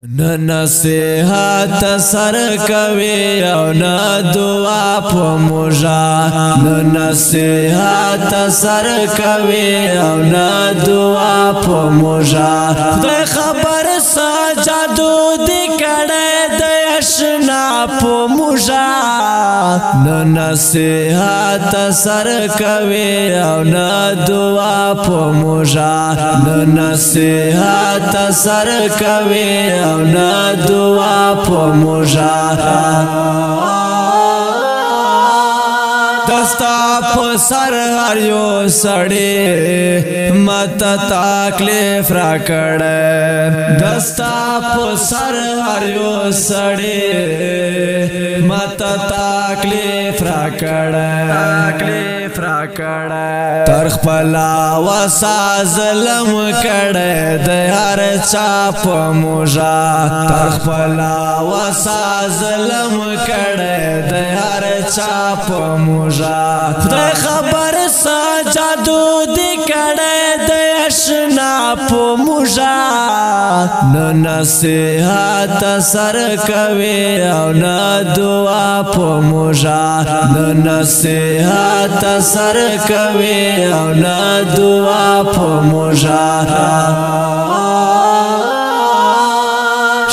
نه نصیحت سر کوي او نه دعا په موژا نه نصیحت سر کوي او نه دعا په موژا خدای خبر سجادو دی کړه د اشنا په موژا نه نصیحت سر کوي او نه دعا په موژا نه نصیحت سر کوي او نه دعا په موژا دستا په سر هر یو سړی مت تکلیف را کړه دستا په سر هر یو سړی مت تکلیف را کړه تر خپل وسا ظلم کړه د هر چا په موژا تر خپل وسا ظلم کړه د هر چا په موژا خدای خبر سجادو دی کړه د اشنا په موژا نه نصیحت سر کوي او نه دعا په موژا نه نصیحت سر کوي او نه دعا په موژا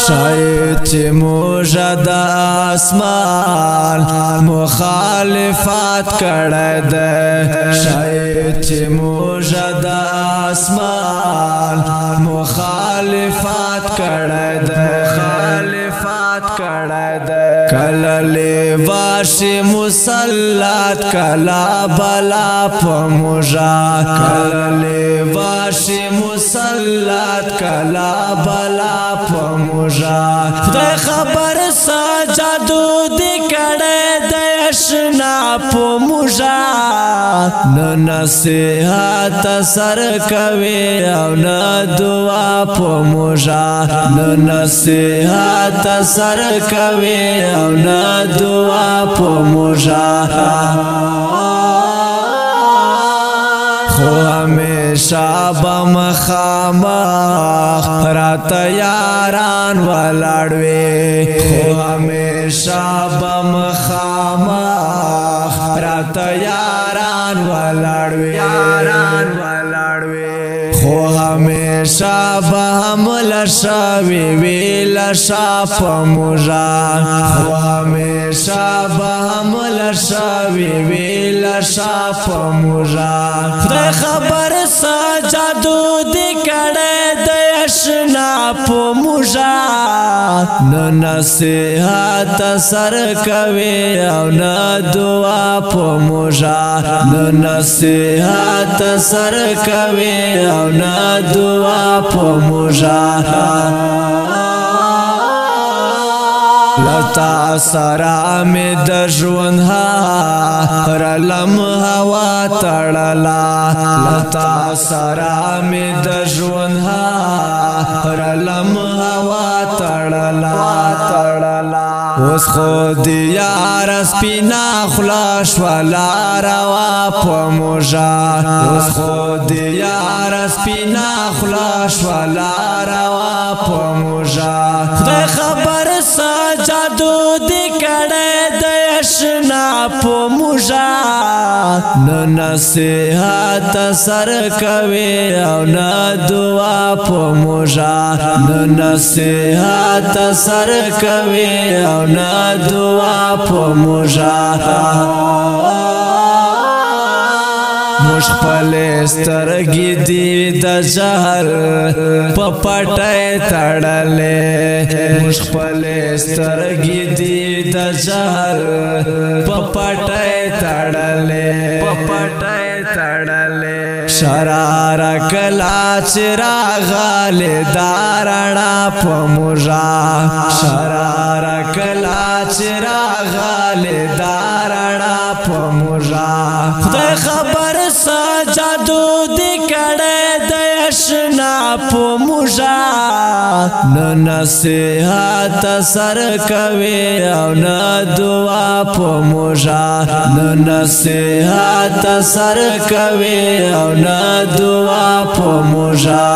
شاید چې موژا د اسمان مخالفت کړه ده شاید چې موژا د اسمان مخالفت کړه ده کله لیواشي مسلط کله بلا په موژا کله لیواشي مسلط کله بلا په موژا خدای خبر سجادو دی کړه د اشنا په موژا نه نصیحت سر کوي او نه دعا په موژا نه نصیحت سر کوي او نه دعا په موژا خو همیشه به مخامخ راته یاران ولاړ وي خو همیشه به مخامخ راته یاران ولاړ وي خو همیشه به حمله شوي وي لشه په موژا خو همیشه به حمله شوي وي لشه په موژا خدای خبر سجادو دی کړه د اشنا په موژا نه نصیحت سر کوي او نه دعا په موژا نه نصیحت سر کوي او نه دعا په موژا لتا سره می د ژوند هر لمحه وتړلا لتا سره می د ژوند هر لمحه وتړلا اوس خو د یار سپینا خوله شوله روا په موژا اوس خو د یار سپینا خوله شوله روا په موژا خدای خبر سجادو دی کړه د اشنا په موژا نه نصیحت سر کوي او نه دعا په موژا نه نصیحت سر کوي او نه دعا په موژا موږ خپل سترګې دي د جهل په پټۍ تړلې موږ خپل سترګې دي د جهل په پټۍ تړلې شراره کلا چې راغلې دا رڼا په موژا شراره کلا چې راغلې دا رڼا په موژا خدای خبر سجادو دی کړه د اشنا په موژا نه نصیحت سر کوي او نه دعا په موژا نه نصیحت سر کوي او نه دعا په موژا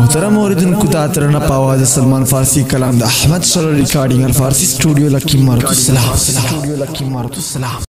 محترم اوریدونکو دا ترنه په आवाज سلمان فارسی کلام د احمد شل ریکارډینګ الفارسی سټوډیو لکی مارتو السلام